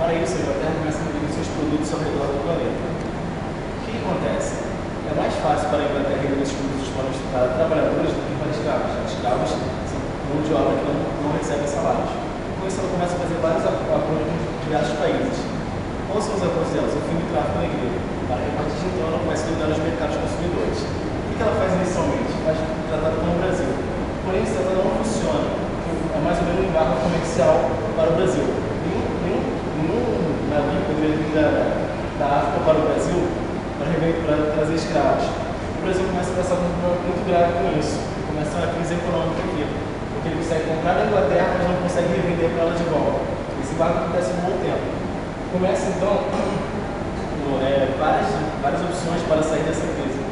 Para isso, a Inglaterra começa a vender seus produtos ao redor do planeta. O que acontece? É mais fácil para a Inglaterra vender esses produtos para trabalhadores do que para escravos. Escravos são mão de obra que não recebe salários. Com isso, ela começa a fazer vários acordos com diversos países. Quais são os acordos dela? O fim do tráfico negreiro. Para repartir, então, ela começa a dominar os mercados consumidores. O que ela faz inicialmente? Faz tratado com o Brasil. Porém, esse tratado não funciona. É mais ou menos um embargo comercial para o Brasil. Nenhum navio poderia vir da África para o Brasil para trazer escravos. O Brasil começa a passar por um problema muito grave com isso. Começa uma crise econômica aqui. Porque ele consegue comprar da Inglaterra, mas não consegue revender para ela de volta. Esse embargo acontece por um bom tempo. Começa, então, várias opções para sair dessa crise.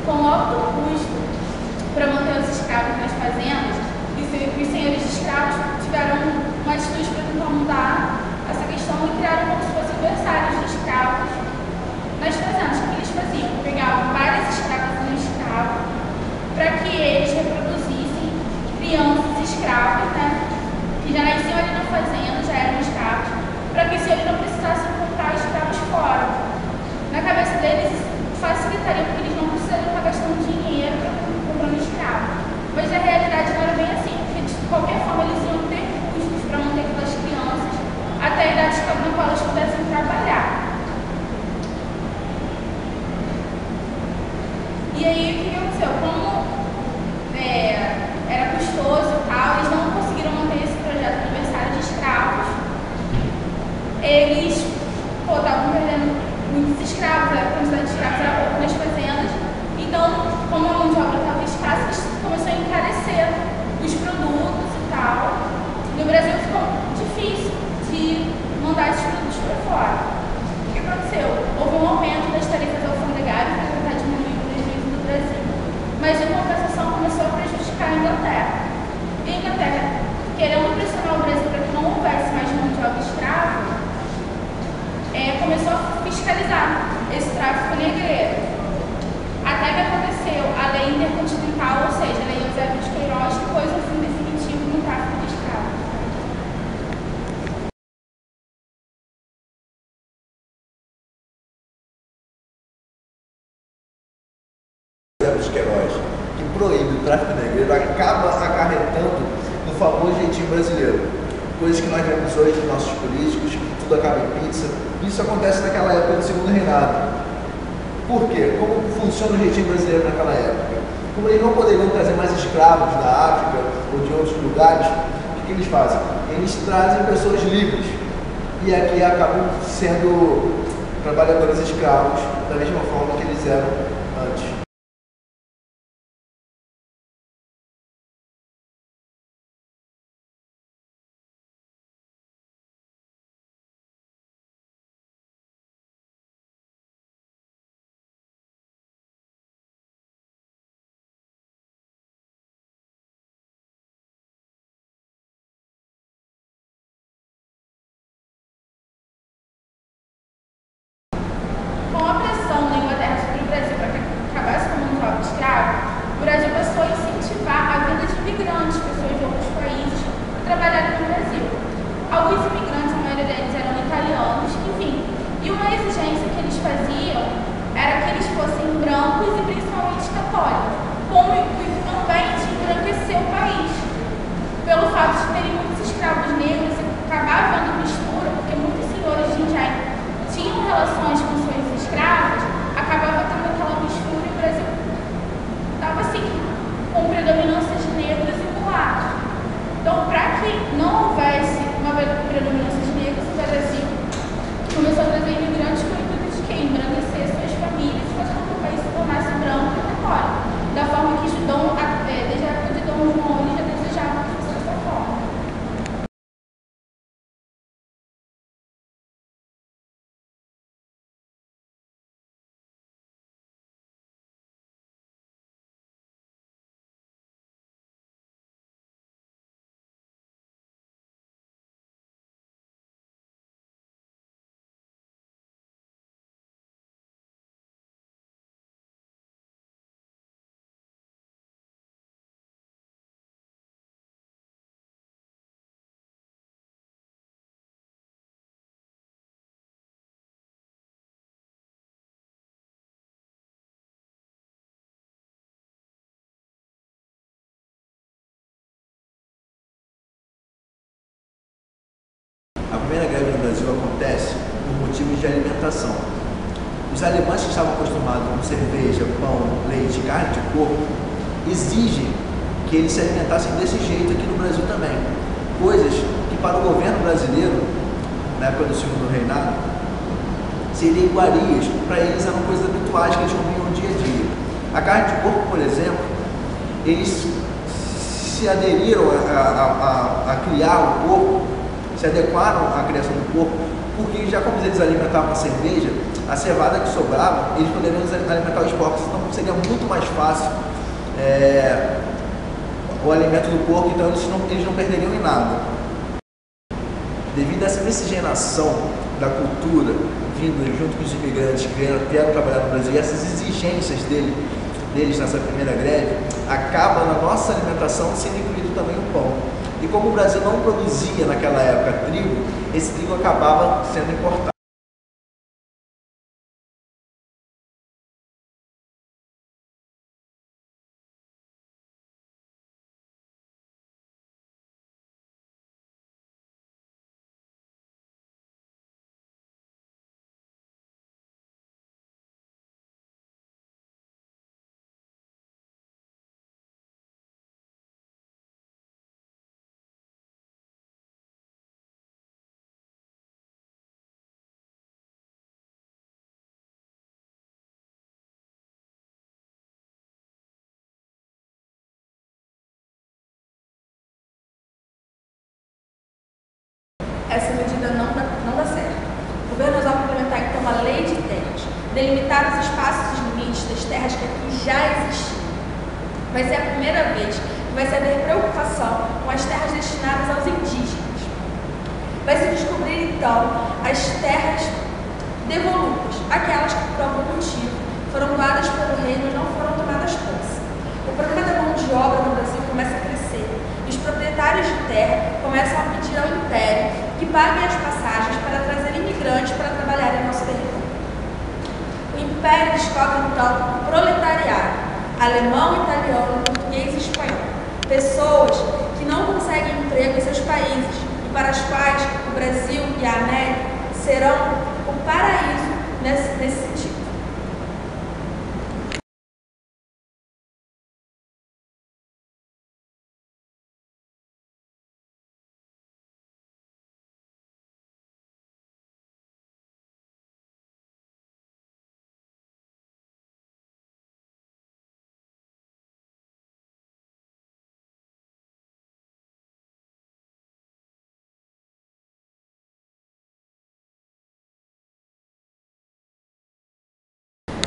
Com alto custo para manter os escravos nas fazendas, os senhores de escravos tiveram uma atitude para tentar mudar essa questão e criaram como se fossem adversários de escravos nas fazendas. O que eles faziam? Pegavam várias escravas no escravo para que eles reproduzissem crianças escravas, né, que já nasciam ali na fazenda, já eram escravos, para que os senhores não precisassem comprar escravos fora. Na cabeça deles, isso facilitaria, porque eles não precisariam estar gastando dinheiro para comprando escravo. Mas a realidade não era bem assim, porque de qualquer forma eles iam ter custos para manter aquelas crianças até a idade na qual elas pudessem trabalhar. E aí o que aconteceu? Como era custoso e tal, eles não conseguiram manter esse projeto aniversário de escravos. Eles estavam perdendo muitos escravos, a quantidade de escravos era pouco nas fazendas. Então, como a mão de obra estava escassa, eles começaram a encarecer os produtos e tal. No Brasil ficou difícil de mandar esses produtos para fora. O que aconteceu? Houve um aumento das tarifas alfandegárias para tentar diminuir o prejuízo do Brasil. Mas a compensação começou a prejudicar a Inglaterra. E a Inglaterra, querendo pressionar o Brasil para que não houvesse mais mão de obra escrava, começou a fiscalizar esse tráfico negreiro. Até que aconteceu a lei intercontinental, ou seja, a lei Eusébio de Queiroz, que pôs um fim definitivo no tráfico de escravos. Eusébio de Queiroz, que proíbe o tráfico negreiro, acaba acarretando no famoso jeitinho brasileiro. Coisas que nós vemos hoje dos nossos políticos, que tudo acaba em pizza. Isso acontece naquela época do Segundo Reinado. Por quê? Como funciona o jeitinho brasileiro naquela época? Como eles não poderiam trazer mais escravos da África ou de outros lugares, o que eles fazem? Eles trazem pessoas livres. E aqui acabam sendo trabalhadores escravos, da mesma forma que eles eram antes. Com a pressão da Inglaterra sobre o Brasil para que Brasil acontece por motivos de alimentação. Os alemães que estavam acostumados com cerveja, pão, leite, carne de porco, exigem que eles se alimentassem desse jeito aqui no Brasil também. Coisas que para o governo brasileiro, na época do segundo reinado, seriam iguarias, para eles eram coisas habituais que eles comiam no dia a dia. A carne de porco, por exemplo, eles se aderiram a criar o porco, se adequaram à criação do porco, porque já como eles alimentavam a cerveja, a cevada que sobrava, eles poderiam alimentar os porcos, então seria muito mais fácil o alimento do porco, então eles não perderiam em nada. Devido a essa miscigenação da cultura, vindo junto com os imigrantes que vieram trabalhar no Brasil, e essas exigências deles nessa primeira greve, acaba na nossa alimentação sendo incluído também o pão. E como o Brasil não produzia naquela época trigo, esse trigo acabava sendo importado. Essa medida não dá certo. O governo resolve implementar então uma lei de terras, delimitar os espaços e os limites das terras que aqui já existiam. Vai ser a primeira vez que vai se haver preocupação com as terras destinadas aos indígenas. Vai se descobrir então as terras devolutas, aquelas que por algum motivo foram doadas pelo reino e não foram tomadas posse. O problema da mão de obra no Brasil começa a crescer. Os proprietários de terra começam a pedir ao Império que paguem as passagens para trazer imigrantes para trabalhar em nosso território. O Império descobre então o proletariado, alemão, italiano, português e espanhol. Pessoas que não conseguem emprego em seus países e para as quais o Brasil e a América serão o paraíso nesse sentido.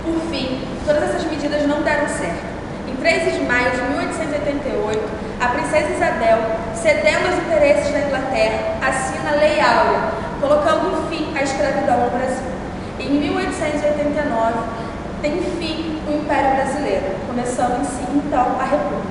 Por fim, todas essas medidas não deram certo. Em 3 de maio de 1888, a princesa Isabel, cedendo aos interesses da Inglaterra, assina a Lei Áurea, colocando fim à escravidão no Brasil. Em 1889, tem fim o Império Brasileiro, começando em si, então, a República.